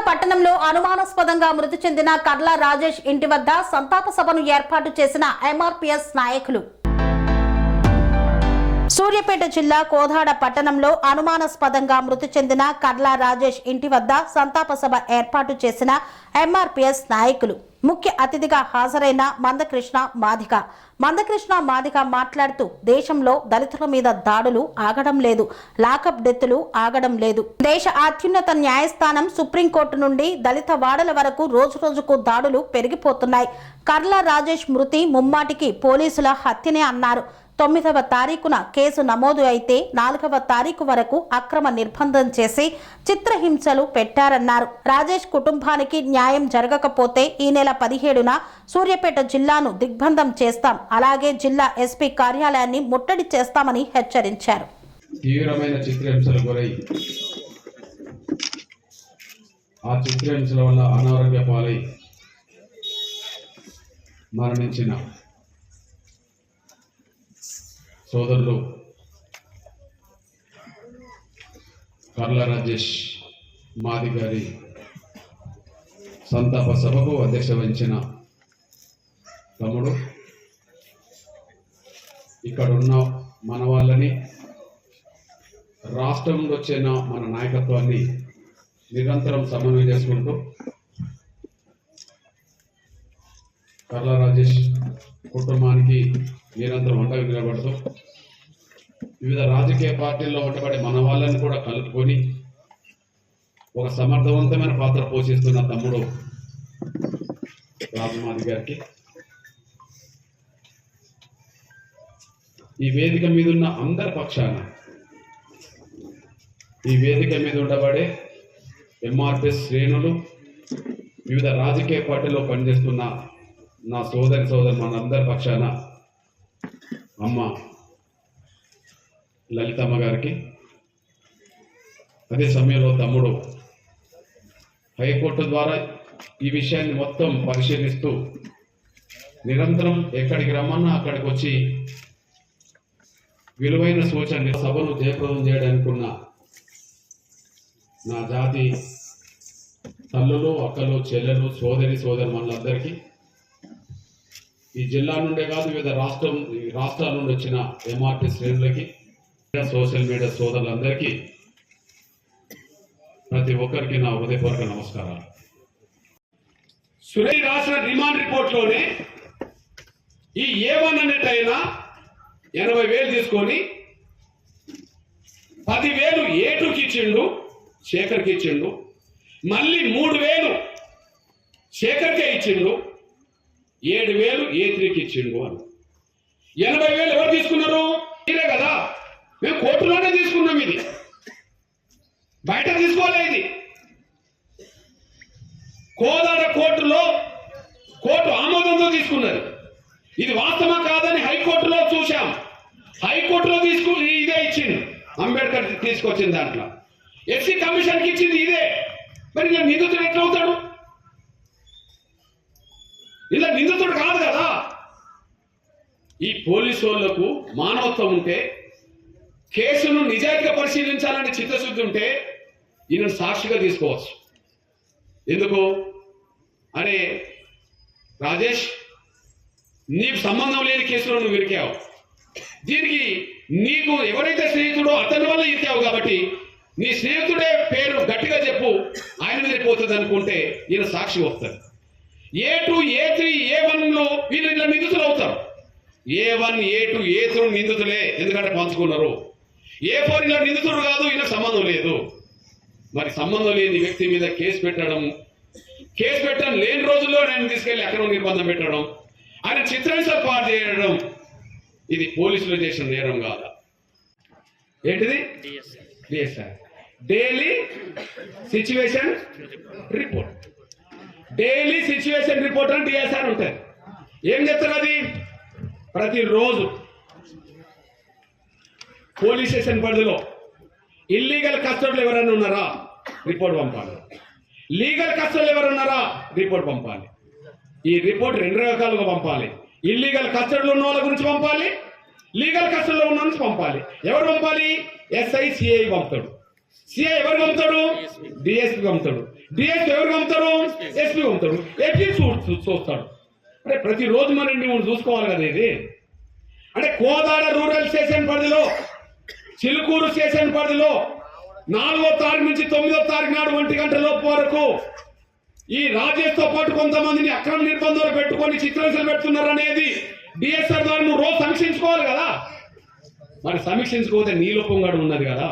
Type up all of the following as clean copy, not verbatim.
పట్టణంలో అనుమానాస్పదంగా మృతి చెందిన కర్ల రాజేష్ ఇంటి వద్ద సంతాప సభను ఏర్పాటు చేసిన ఎంఆర్పీఎస్ నాయకులు. సూర్యాపేట జిల్లా కోదాడ పట్టణంలో అనుమానాస్పదంగా మృతి చెందిన కర్ల రాజేష్ ఇంటి వద్ద సంతాప సభ ఏర్పాటు చేసిన ఎంఆర్పీఎస్ నాయకులు. ముఖ్య అతిథిగా హాజరైన మందకృష్ణ మాదిగ మాట్లాడుతూ దేశంలో దళితుల మీద దాడులు ఆగడం లేదు, లాకప్ డెత్తులు ఆగడం లేదు. దేశ అత్యున్నత న్యాయస్థానం సుప్రీంకోర్టు నుండి దళిత వాడల వరకు రోజురోజుకు దాడులు పెరిగిపోతున్నాయి. కర్ల రాజేష్ మృతి ముమ్మాటికి పోలీసుల హత్యనే అన్నారు. 9వ తారీఖున కేసు నమోదు అయితే 4వ తారీఖు వరకు అక్రమ నిర్బంధం చేసి చిత్రహింసలు పెట్టారన్నారు. రాజేష్ కుటుంబానికి న్యాయం జరగకపోతే ఈ నెల 17న సూర్యాపేట జిల్లాను దిగ్బంధం చేస్తాం, అలాగే జిల్లా ఎస్పీ కార్యాలయాన్ని ముట్టడి చేస్తామని హెచ్చరించారు. తీవ్రమైన చిత్రహింసలు గురై ఆ చిత్రహింసల వల్ల అనారోగ్య పాలై మరణించిన సోదరులు కర్ల రాజేష్ మాది గారి సంతాప సభకు అధ్యక్ష వహించిన తమ్ముడు, ఇక్కడున్న మన వాళ్ళని, రాష్ట్రం నుండి వచ్చిన మన నాయకత్వాన్ని నిరంతరం సమన్వయం చేసుకుంటూ కర్ల రాజేష్ కుటుంబానికి నిరంతరం అండగా నిలబడుతూ వివిధ రాజకీయ పార్టీల్లో ఉండబడే మన వాళ్ళని కూడా కలుపుకొని ఒక సమర్థవంతమైన పాత్ర పోషిస్తున్న తమ్ముడు రాజమాది గారికి, ఈ వేదిక మీద ఉన్న అందరి పక్షాన, ఈ వేదిక మీద ఉండబడే ఎంఆర్పీఎస్ శ్రేణులు, వివిధ రాజకీయ పార్టీల్లో పనిచేస్తున్న నా సోదరి మనందరి పక్షాన అమ్మ లలితమ్మ గారికి, అదే సమయంలో తమ్ముడు హైకోర్టు ద్వారా ఈ విషయాన్ని మొత్తం పరిశీలిస్తూ నిరంతరం ఎక్కడికి రమ్మన్నా అక్కడికి వచ్చి విలువైన సూచన సభను జయప్రదం చేయడానికి ఉన్న నా జాతి తల్లులు, అక్కలు, చెల్లెలు, సోదరి మనులందరికీ, ఈ జిల్లా నుండే కాదు వివిధ రాష్ట్రాల నుండి వచ్చిన ఎంఆర్పీ శ్రేణులకి, సోషల్ మీడియా సోదరులందరికీ, ప్రతి ఒక్కరికి నా హృదయపూర్వక నమస్కారాలు. సురేష్ రాసిన రిమాండ్ రిపోర్ట్లోనే ఈ A1 అన్నట్టయినా 80,000 తీసుకొని 10,000 A2కి ఇచ్చిండు, శేఖర్కి ఇచ్చిండు, మళ్ళీ 3,000 శేఖర్కే ఇచ్చిండు, 7,000 A3కి ఇచ్చిండు అని. 80,000 ఎవరు తీసుకున్నారు? మీరే కదా. మేము కోర్టులోనే తీసుకున్నాం, ఇది బయట తీసుకోలే. ఇది కోదాడ కోర్టు ఆమోదంతో తీసుకున్నది. ఇది వాస్తవం కాదని హైకోర్టులో చూశాం. హైకోర్టులో ఇదే ఇచ్చింది. అంబేద్కర్ తీసుకొచ్చిన దాంట్లో ఎస్సీ కమిషన్కి ఇచ్చింది ఇదే. మరి ఇలా నిందితుడు ఎట్లా అవుతాడు? ఇలా నిందితుడు కాదు కదా. ఈ పోలీసు వాళ్లకు మానవత్వం ఉంటే, కేసును నిజాయితీగా పరిశీలించాలని చిత్తశుద్ధి ఉంటే ఈయన సాక్షిగా తీసుకోవచ్చు. ఎందుకు? అరే రాజేష్, నీకు సంబంధం లేని కేసులో నువ్వు ఇరికావు, దీనికి నీకు ఎవరైతే స్నేహితుడో అతని వల్ల ఇరికావు కాబట్టి నీ స్నేహితుడే పేరు గట్టిగా చెప్పు, ఆయన మీద పోతుంది అనుకుంటే ఈయన సాక్షి వస్తుంది. A2, A3, A1లో వీళ్ళు ఇలా నిందితులు అవుతారు. A1, A2, A3 నిందితులే, ఎందుకంటే పంచుకున్నారు. A4 ఇలా నిందితుడు కాదు, ఇలా సంబంధం లేదు. మరి సంబంధం లేని వ్యక్తి మీద కేసు పెట్టడం లేని రోజుల్లో నేను తీసుకెళ్లి అక్రమ నిర్బంధం పెట్టడం, ఆయన చిత్రహింసలు పాటు చేయడం, ఇది పోలీసులు చేసిన నేరం కాదా? ఏంటిది? DSR, daily situation report. Daily situation report అని DSR ఉంటుంది. ఏం చెప్తారు అది? ప్రతిరోజు పోలీస్ స్టేషన్ పరిధిలో ఇల్లీగల్ కస్టడీలో ఎవరైనా ఉన్నారా రిపోర్ట్ పంపాలి, లీగల్ కస్టడీలో ఎవరు ఉన్నారా రిపోర్ట్ పంపాలి. ఈ రిపోర్ట్ 2 రకాలుగా పంపాలి. ఇల్లీగల్ కస్టడీలో ఉన్న వాళ్ళ గురించి పంపాలి, లీగల్ కస్టడీలో ఉన్న నుంచి పంపాలి. ఎవరు పంపాలి? SI, CI పంపుతాడు. సిఐ ఎవరు పంపుతాడు? డిఎస్పీ పంపుతాడు. డిఎస్పీ ఎవరు పంపుతారు? ఎస్పీ పంపుతాడు. ఎస్పీ చూస్తాడు. అంటే ప్రతిరోజు మనం నువ్వు చూసుకోవాలి కదా ఇది. అంటే కోదాడ రూరల్ స్టేషన్ పరిధిలో, చిలుకూరు స్టేషన్ పరిధిలో 4వ తారీఖు నుంచి 9వ తారీఖు నాడు 1 గంట లోపు వరకు ఈ రాజేష్ తో పాటు కొంతమందిని అక్రమ నిర్బంధాలు పెట్టుకొని చిత్రహింసలు పెడుతున్నారు అనేది డిఎస్ఆర్ ద్వారా నువ్వు రోజు సమీక్షించుకోవాలి కదా. మరి సమీక్షించుకోతే నీ లోపం కూడా ఉన్నది కదా.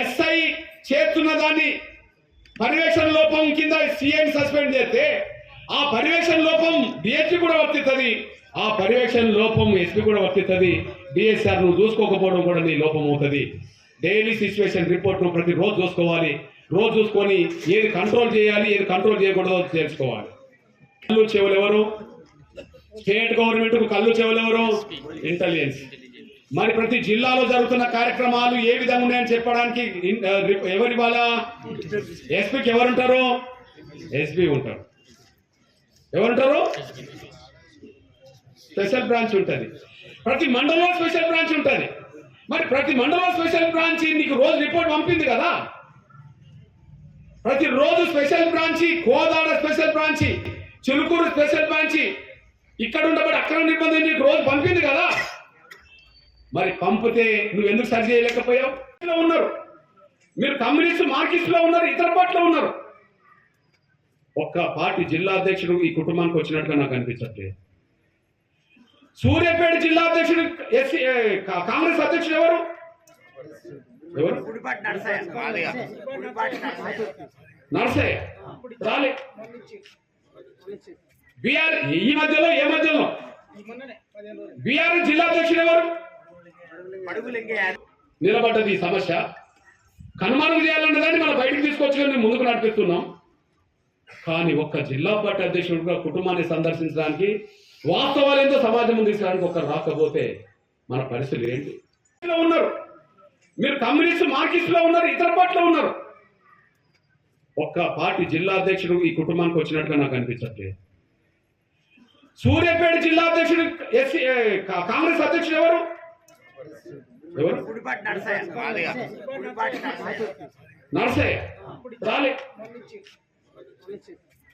ఎస్ఐ చేస్తున్న దాన్ని పర్యవేక్షణ లోపం కింద సీఎం సస్పెండ్ చేస్తే ఆ పర్యవేక్షణ లోపం డిఎస్పీ కూడా వర్తిస్తుంది, ఆ పర్యవేక్షణ లోపం ఎస్పీ కూడా వర్తిస్తుంది. డిఎస్ఆర్ నువ్వు చూసుకోకపోవడం కూడా నీ లోపం అవుతుంది. డైలీ సిచ్యువేషన్ రిపోర్ట్ నువ్వు ప్రతిరోజు చూసుకోవాలి. రోజు చూసుకొని ఏది కంట్రోల్ చేయాలి, ఏది కంట్రోల్ చేయకూడదో తెలుసుకోవాలి. కళ్ళు చెవులు ఎవరు? స్టేట్ గవర్నమెంట్ కు కళ్ళు చెవులు ఎవరు? ఇంటెలిజెన్స్. మరి ప్రతి జిల్లాలో జరుగుతున్న కార్యక్రమాలు ఏ విధంగా ఉన్నాయని చెప్పడానికి ఎవరి వాళ్ళ ఎస్పీకి ఎవరుంటారు? ఎస్పీ ఉంటారు. ఎవరుంటారు? స్పెషల్ బ్రాంచ్ ఉంటుంది. ప్రతి మండలంలో స్పెషల్ బ్రాంచ్ ఉంటుంది. మరి ప్రతి మండలంలో స్పెషల్ బ్రాంచ్ నీకు రోజు రిపోర్ట్ పంపింది కదా. ప్రతిరోజు special branch, Kodad special branch, Chilukur special branch, ఇక్కడ ఉండబడి అక్రమ నిర్బంధం నీకు రోజు పంపింది కదా. మరి పంపితే నువ్వు ఎందుకు సరి చేయలేకపోయావు? ఉన్నారు మీరు కమ్యూనిస్ట్ మార్కిస్ట్ లో ఉన్నారు, ఇతర పార్టీలో ఉన్నారు. ఒక్క పార్టీ జిల్లా అధ్యక్షుడు ఈ కుటుంబానికి వచ్చినట్టుగా నాకు అనిపించట్లేదు. సూర్యాపేట జిల్లా అధ్యక్షుడు కాంగ్రెస్ అధ్యక్షుడు ఎవరు? నర్సయ్య రాలే. బీఆర్ ఈ మధ్యలో ఏ మధ్యలో బీఆర్ జిల్లా అధ్యక్షుడు ఎవరు? నిలబడ్డది ఈ సమస్య. కనుమరుగు చేయాలన్న దాన్ని మనం బయటకు తీసుకొచ్చుకొని ముందుకు నడిపిస్తున్నాం. కానీ ఒక్క జిల్లా పార్టీ అధ్యక్షుడుగా కుటుంబాన్ని సందర్శించడానికి, వాస్తవాలు ఏంటో సమాజం ముందు తీసుకోవడానికి ఒక్కరు రాకపోతే మన పరిస్థితులు ఏంటి? ఉన్నారు మీరు కమ్యూనిస్ట్ మార్కిస్ట్ లో ఉన్నారు, ఇతర పార్టీలో ఉన్నారు. ఒక్క పార్టీ జిల్లా అధ్యక్షుడు ఈ కుటుంబానికి వచ్చినట్టుగా నాకు అనిపించట్లేదు. సూర్యాపేట జిల్లా అధ్యక్షుడు కాంగ్రెస్ అధ్యక్షుడు ఎవరు? నర్సయ్య రాలే.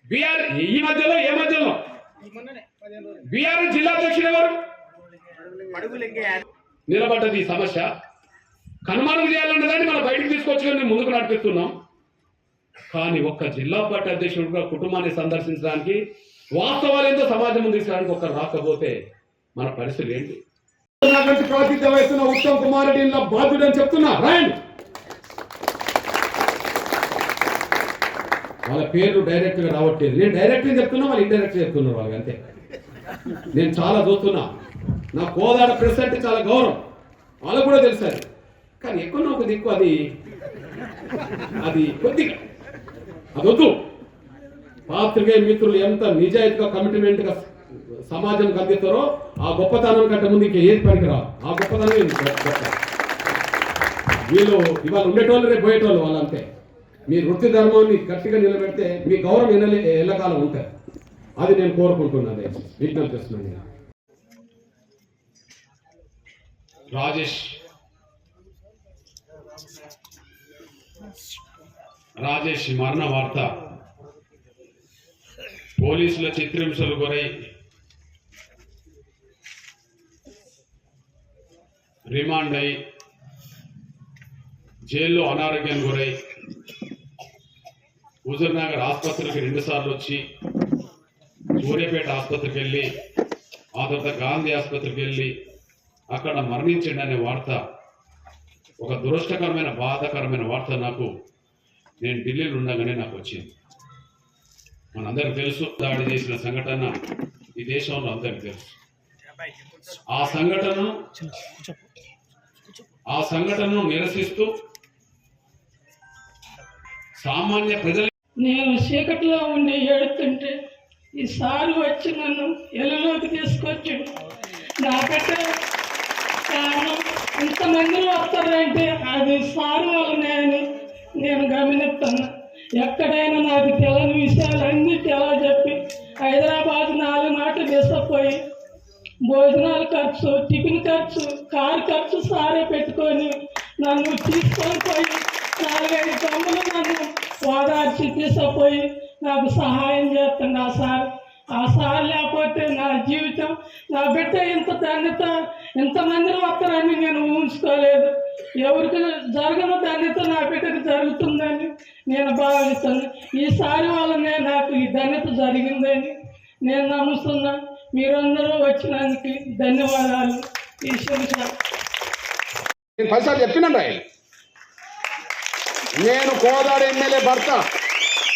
బీఆర్ ఈ మధ్యలో ఏ మధ్యలో బీఆర్ జిల్లా అధ్యక్షుడు ఎవరు? నిలబడ్డది ఈ సమస్య. కనుమరుగు చేయాలన్న దాన్ని మనం బయటకు తీసుకొచ్చుకొని ముందుకు నడిపిస్తున్నాం. కానీ ఒక్క జిల్లా పార్టీ అధ్యక్షుడుగా కుటుంబాన్ని సందర్శించడానికి, వాస్తవాలు ఏంటో సమాజం ముందు తీసుకోవడానికి ఒక్కరు రాకపోతే మన పరిస్థితులు ఏంటి? ప్రాతిథ్యం వహిస్తున్న ఉత్తమ్ కుమార్ రెడ్డి బాధ్యుడని చెప్తున్నా. రాయండి వాళ్ళ పేర్లు డైరెక్ట్ గా రావట్లేదు. నేను డైరెక్ట్ గా చెప్తున్నా, వాళ్ళు ఇండైరెక్ట్ గా చెప్తున్నారు. వాళ్ళకి అంతే. నేను చాలా చూస్తున్నా. నా కోదాడ ప్రెస్ అంటే చాలా గౌరవం, వాళ్ళకు కూడా తెలుసు. కానీ ఎక్కువ ఒక దిక్కు అది కొద్దిగా అది వద్దు. పాత్రికేయ మిత్రులు ఎంత నిజాయితీగా కమిట్మెంట్ గా సమాజం అందిస్తారో ఆ గొప్పతనం కంటే ముందు ఇంకా ఏది పనికిరావు. ఆ గొప్పతనం వీళ్ళు ఇవాళ ఉండేటోళ్ళు, రేపు పోయేటోళ్ళు వాళ్ళంతే. మీ వృత్తి ధర్మాన్ని గట్టిగా నిలబెడితే మీ గౌరవం ఎల్లకాలం ఉంటాయి. అది నేను కోరుకుంటున్నాను, విజ్ఞప్తి చేస్తున్నాను. రాజేష్ మరణ వార్త పోలీసుల చిత్రహింసలు గురై రిమాండ్ అయి జైల్లో అనారోగ్యానికి గురై హుజూర్నగర్ ఆసుపత్రికి 2 సార్లు వచ్చి, సూర్యాపేట ఆసుపత్రికి వెళ్ళి, ఆ తర్వాత గాంధీ ఆసుపత్రికి వెళ్ళి అక్కడ మరణించండి అనే వార్త, ఒక దురదృష్టకరమైన బాధాకరమైన వార్త నేను ఢిల్లీలో ఉండగానే నాకు వచ్చింది. మనందరికి తెలుసు, దాడి చేసిన సంఘటన ఈ దేశంలో అందరికీ తెలుసు. ఆ సంఘటనను నిరసిస్తూ సామాన్య ప్రజలు, నేను చీకట్లో ఉండి ఏడుతుంటే ఈ సారు వచ్చి నన్ను ఎల్లలోకి తీసుకొచ్చాడు. నాకంటే కారణం ఇంతమందిలో వస్తారంటే అది సారు వల్లనే అని నేను గమనిస్తున్నా. ఎక్కడైనా నాకు తెలియని విషయాలన్నీ చెప్పి హైదరాబాద్ 4 నాట్లు తీసుకుపోయి భోజనాల ఖర్చు, టిఫిన్ ఖర్చు, కారు ఖర్చు సారే పెట్టుకొని నన్ను తీసుకొని పోయి 4-5 తమ్ములు నన్ను ఓదార్చి తీసుకుపోయి నాకు సహాయం చేస్తుండే ఆ సార్ లేకపోతే నా జీవితం, నా బిడ్డ ఇంత ధన్యత ఇంతమందిని వస్తారని నేను ఊహించుకోలేదు. ఎవరికి జరగని ధన్యత నా బిడ్డకు జరుగుతుందని నేను భావిస్తాను. ఈసారి వల్లనే నాకు ఈ ధన్యత జరిగిందని నేను నమ్ముతున్నా. మీరందరూ వచ్చినందుకు ధన్యవాదాలు. ఈశ్వరు సార్, నేను 10 సార్లు చెప్పినాను ఆయన. నేను కోదాడ ఎమ్మెల్యే భర్త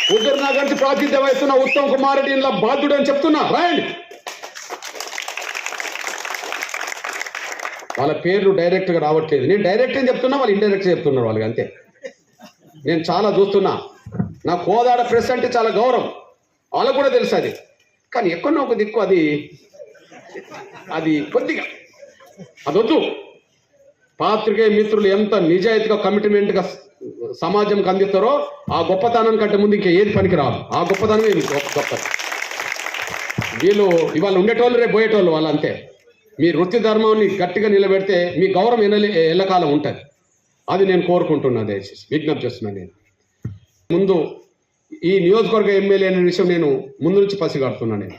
హుజూర్నగర్ నుంచి ప్రాతినిధ్యం వహిస్తున్న ఉత్తమ్ కుమార్ రెడ్డి ఇలా బాధ్యుడు అని చెప్తున్నా. రాయండి. వాళ్ళ పేర్లు డైరెక్ట్గా రావట్లేదు. నేను డైరెక్ట్ అని చెప్తున్నా, వాళ్ళు ఇండైరెక్ట్గా చెప్తున్నారు. వాళ్ళకి అంతే. నేను చాలా చూస్తున్నా. నా కోదాడ ప్రెస్ అంటే చాలా గౌరవం, వాళ్ళకు కూడా తెలుసు అది. కానీ ఎక్కడో ఒక దిక్కు అది కొద్దిగా అదొద్దు. పాత్రికేయ మిత్రులు ఎంత నిజాయితీగా కమిట్మెంట్గా సమాజంకి అందిస్తారో ఆ గొప్పతనం కంటే ముందు ఇంకా ఏది పనికి రాదు. ఆ గొప్పతనమే గొప్పది. వీళ్ళు ఇవాళ ఉండేటోళ్ళు రేపు పోయేటోళ్ళు వాళ్ళు అంతే. మీ వృత్తి ధర్మాన్ని గట్టిగా నిలబెడితే మీ గౌరవం ఎల్లకాలం ఉంటుంది. అది నేను కోరుకుంటున్నా, దయచేసి విజ్ఞప్తి చేస్తున్నాను. నేను ముందు ఈ నియోజకవర్గ ఎమ్మెల్యే అనే విషయం నేను ముందు నుంచి పసిగడుతున్నాను. నేను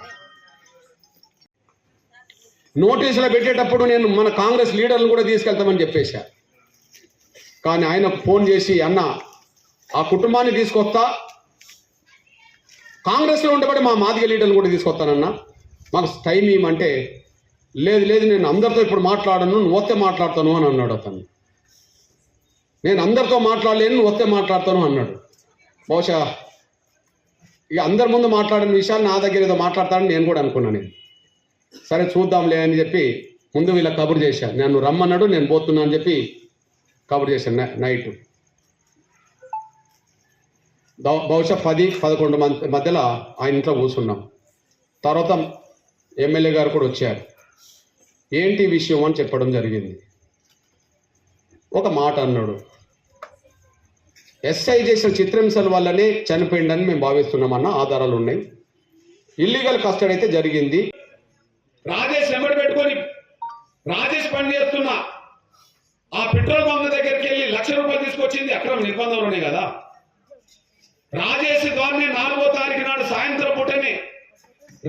నోటీసులు పెట్టేటప్పుడు నేను మన కాంగ్రెస్ లీడర్లను కూడా తీసుకెళ్తామని చెప్పేశా. కానీ ఆయనకు ఫోన్ చేసి, అన్న ఆ కుటుంబాన్ని తీసుకొస్తా, కాంగ్రెస్లో ఉండబడి మా మాదిగ లీడర్లు కూడా తీసుకొస్తానన్నా, మాకు టైం ఇవ్వమంటే, లేదు నేను అందరితో ఇప్పుడు మాట్లాడను, నువ్వు వస్తే మాట్లాడతాను అని అన్నాడు అతను. నేను అందరితో మాట్లాడలేను, నువ్వు వస్తే మాట్లాడతాను అన్నాడు. బహుశా ఇక అందరి ముందు మాట్లాడిన విషయాలు నా దగ్గర ఏదో మాట్లాడతానని నేను కూడా అనుకున్నాను. నేను సరే చూద్దాంలే అని చెప్పి ముందు వీళ్ళకి కబురు చేశాను. నన్ను రమ్మన్నాడు, నేను పోతున్నా అని చెప్పి కబురు చేశాను. నైట్ బహుశా 10-11 మంది మధ్యలో ఆయన ఇంట్లో కూర్చున్నాం. తర్వాత ఎమ్మెల్యే గారు కూడా వచ్చారు. ఏంటి విషయం అని చెప్పడం జరిగింది. ఒక మాట అన్నాడు, ఎస్ఐ చేసిన చిత్రహింసల వల్లనే చనిపోయిందని మేము భావిస్తున్నామన్న ఆధారాలు ఉన్నాయి, ఇల్లీగల్ కస్టడీ అయితే జరిగింది. రాజేష్ నెంబర్ పెట్టుకొని రాజేష్ పని చేస్తున్నా ఆ పెట్రోల్ బంక్ దగ్గరికి వెళ్ళి ₹1,00,000 తీసుకొచ్చింది అక్రమ నిర్బంధంలోనే కదా. రాజేష్ ద్వారానే 4వ తారీఖు నాడు సాయంత్రం పూటనే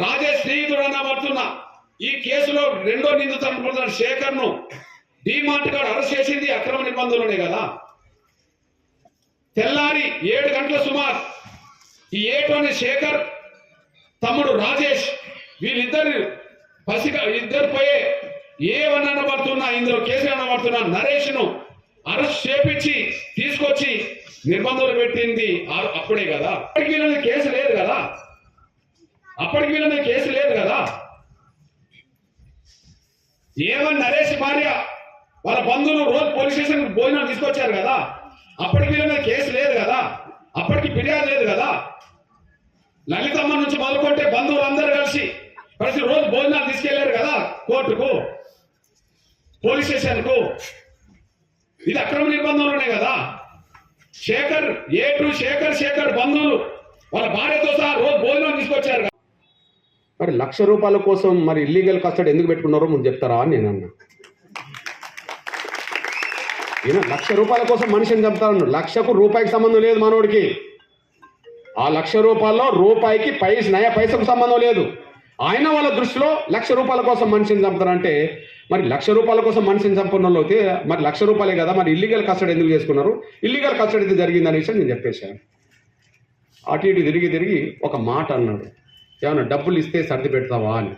రాజేష్ స్నేహితుడు అన్నబడుతున్నా ఈ కేసులో 2వ నిందితుడు శేఖర్ ను డిమార్ట్ గారు అరెస్ట్ చేసింది అక్రమ నిర్బంధంలోనే కదా. తెల్లారి 7 గంటల సుమారు ఈ ఏటోని శేఖర్ తమ్ముడు రాజేష్ వీళ్ళిద్దరు ఇద్దరు పోయే ఏమని అనబడుతున్నా ఇందులో కేసు అనబడుతున్నా నరేష్ ను అరెస్ట్ చేపించి తీసుకొచ్చి నిర్బంధంలో పెట్టింది అప్పుడే కదా. అప్పటికి వీళ్ళ మీద కేసు లేదు కదా. ఏమని నరేష్ భార్య వాళ్ళ బంధువులు రోజు పోలీస్ స్టేషన్ భోజనం తీసుకొచ్చారు కదా. అప్పటికి వీళ్ళ మీద కేసు లేదు కదా. అప్పటికి ఫిర్యాదు లేదు కదా. లలితమ్మ నుంచి మొదలుకుంటే బంధువులు అందరూ కలిసి ప్రతిరోజు భోజనాలు తీసుకెళ్లారు కదా కోర్టుకు, పోలీస్ స్టేషన్ కు. ఇది అక్రమ నిర్బంధంలోనే కదా. శేఖర్ బంధువులు వాళ్ళ భార్యతో సహా రోజు భోజనం తీసుకొచ్చారు. మరి ₹1,00,000 కోసం మరి ఇల్లీగల్ కస్టడీ ఎందుకు పెట్టుకున్నారో ముందు చెప్తారా అని నేను అన్నా. ఈయన ₹1,00,000 కోసం మనిషిని చెప్తాను. ₹1,00,000కు సంబంధం లేదు మనోడికి. ఆ ₹1,00,000 రూపాయికి నయా పైసకు సంబంధం లేదు. ఆయన వాళ్ళ దృష్టిలో ₹1,00,000 కోసం మనిషిని చంపుతారంటే మరి ₹1,00,000 కోసం మనిషిని చంపుకున్న వాళ్ళు అయితే మరి ₹1,00,000 కదా, మరి ఇల్లీగల్ కస్టడీ ఎందుకు చేసుకున్నారు? ఇల్లీగల్ కస్టడీ అయితే జరిగిందనే విషయం నేను చెప్పేశాను. అటు ఇటు తిరిగి ఒక మాట అన్నాడు, ఏమన్నా డబ్బులు ఇస్తే సర్ది పెడతావా అని.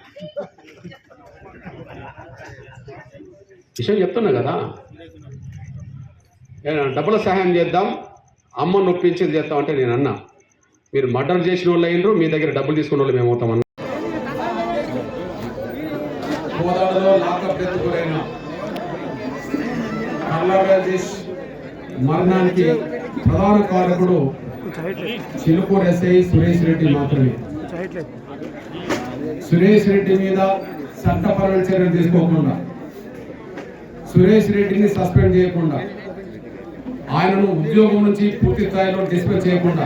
విషయం చెప్తున్నా కదా, డబ్బుల సహాయం చేద్దాం, అమ్మను ఒప్పించి చేద్దాం అంటే నేను అన్నా, మీరు మర్డర్ చేసిన వాళ్ళు అయినరు, మీ దగ్గర డబ్బులు తీసుకున్న వాళ్ళు మేమవుతామన్నా. కోదాడలో లాకప్ డెత్ గురైన కల్లా రాజేష్ మరణానికి ప్రధాన కారకుడు చిలుకూరు ఎస్ఐ సురేష్ రెడ్డి మాత్రమే. సురేష్ రెడ్డి మీద చట్టపరమైన చర్యలు తీసుకోకుండా, సురేష్ రెడ్డిని సస్పెండ్ చేయకుండా, ఆయనను ఉద్యోగం నుంచి పూర్తి స్థాయిలో డిస్మిస్ చేయకుండా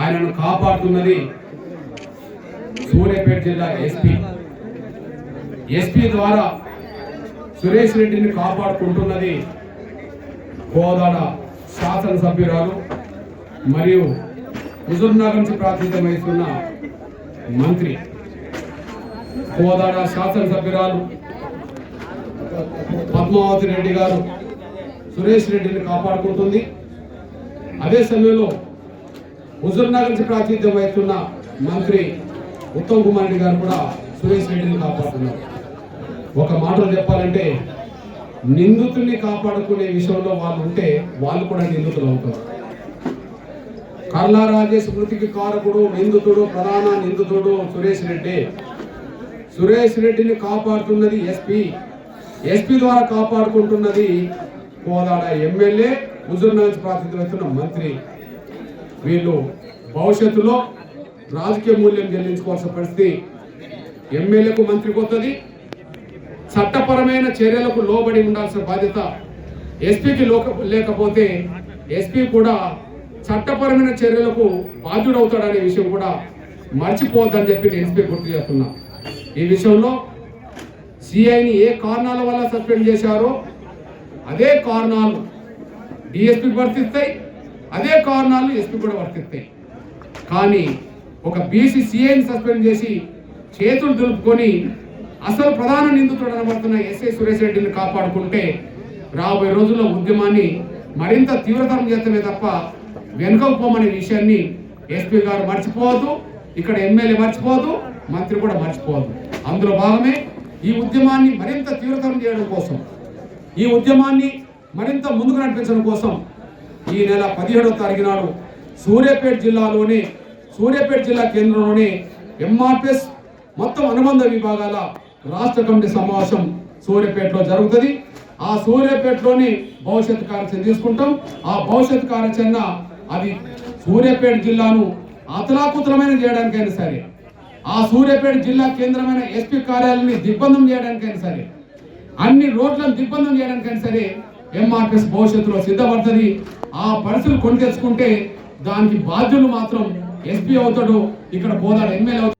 ఆయనను కాపాడుతున్నది సూర్యాపేట జిల్లా ఎస్పీ ద్వారా సురేష్ రెడ్డిని కాపాడుకుంటున్నది కోదాడ శాసనసభ్యురాలు మరియు హుజూర్నగర్ నుంచి ప్రాతినిధ్యం వహిస్తున్న మంత్రి, కోదాడ శాసనసభ్యురాలు పద్మావతి రెడ్డి గారు సురేష్ రెడ్డిని కాపాడుకుంటుంది. అదే సమయంలో హుజూర్నగర్ నుంచి ప్రాతినిధ్యం వహిస్తున్న మంత్రి ఉత్తమ్ కుమార్ రెడ్డి గారు కూడా సురేష్ రెడ్డిని కాపాడుతున్నారు. ఒక మాటలో చెప్పాలంటే నిందితుల్ని కాపాడుకునే విషయంలో వాళ్ళు ఉంటే వాళ్ళు కూడా నిందితులు అవుతారు. కర్లా రాజేష్ మృతికి కారకుడు, నిందితుడు, ప్రధాన నిందితుడు సురేష్ రెడ్డి. సురేష్ రెడ్డిని కాపాడుతున్నది ఎస్పీ ద్వారా కాపాడుకుంటున్నది కోదాడ ఎమ్మెల్యే, హుజూర్నగర్ ప్రాతినిధ్యం వహిస్తున్న మంత్రి. వీళ్ళు భవిష్యత్తులో రాజకీయ మూల్యం చెల్లించుకోవాల్సిన పరిస్థితి ఎమ్మెల్యేకు, మంత్రికి వస్తుంది. చట్టపరమైన చర్యలకు లోబడి ఉండాల్సిన బాధ్యత ఎస్పీకి లేకపోతే ఎస్పీ కూడా చట్టపరమైన చర్యలకు బాధ్యుడవుతాడనే విషయం కూడా మర్చిపోవద్దని చెప్పి నేను ఎస్పీ గుర్తు చేస్తున్నా. ఈ విషయంలో సిఐని ఏ కారణాల వల్ల సస్పెండ్ చేశారో అదే కారణాలు డిఎస్పీకి వర్తిస్తాయి, అదే కారణాలు ఎస్పీ కూడా వర్తిస్తాయి. కానీ ఒక బీసీ సిఐని సస్పెండ్ చేసి చేతులు దులుపుకొని అసలు ప్రధాన నిందితుడు అనబడుతున్న ఎస్ఐ సురేష్ రెడ్డిని కాపాడుకుంటే రాబోయే రోజుల్లో ఉద్యమాన్ని మరింత తీవ్రతరం చేస్తమే తప్ప వెనుకపోమనే విషయాన్ని ఎస్పీ గారు మర్చిపోవద్దు, ఇక్కడ ఎమ్మెల్యే మర్చిపోవద్దు, మంత్రి కూడా మర్చిపోవద్దు. అందులో భాగమే ఈ ఉద్యమాన్ని మరింత తీవ్రతరం చేయడం కోసం, ఈ ఉద్యమాన్ని మరింత ముందుకు నడిపించడం కోసం ఈ నెల 17వ తారీఖు నాడు సూర్యాపేట జిల్లా కేంద్రంలోనే ఎంఆర్పిఎస్ మొత్తం అనుబంధ విభాగాల రాష్ట్ర కమిటీ సమావేశం సూర్యాపేటలో జరుగుతుంది. ఆ సూర్యాపేటలోనే భవిష్యత్తు కార్యాచరణ తీసుకుంటాం. ఆ భవిష్యత్తు కార్యాచరణ అది సూర్యాపేట జిల్లాను అతలాకుతలమైన చేయడానికైనా సరే, ఆ సూర్యాపేట జిల్లా కేంద్రమైన ఎస్పీ కార్యాలయాన్ని దిగ్బంధం చేయడానికైనా సరే, అన్ని రోడ్లను దిగ్బంధం చేయడానికైనా సరే ఎంఆర్పిఎస్ భవిష్యత్తులో సిద్ధపడుతుంది. ఆ పరిస్థితులు కొని తెచ్చుకుంటే దానికి బాధ్యులు మాత్రం ఎస్పీ అవుతాడు, ఇక్కడ కోదాడ ఎమ్మెల్యే అవుతాడు.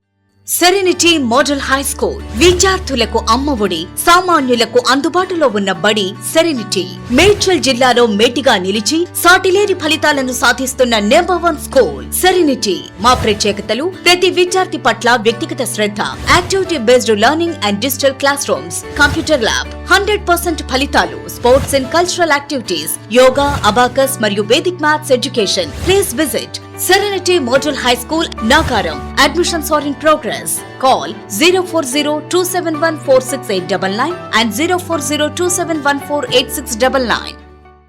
సెరెనిటీ మోడల్ హై స్కూల్ విద్యార్థులకు అమ్మఒడి, సామాన్యులకు అందుబాటులో ఉన్న బడి సెరెనిటీ. మేడ్చల్ జిల్లాలో మేటిగా నిలిచి సాటిలేని ఫలితాలను సాధిస్తున్న #1 స్కూల్ సెరెనిటీ. మా ప్రత్యేకతలు ప్రతి విద్యార్థి పట్ల వ్యక్తిగత శ్రద్ధ, activity based learning and digital classrooms, computer lab, 100% ఫలితాలు, sports and cultural activities, yoga, abacus మరియు Vedic maths education. Please visit Serenity Model High School, Nagaram. Admissions are in progress. Call 040-271-46899 and 040-271-48699.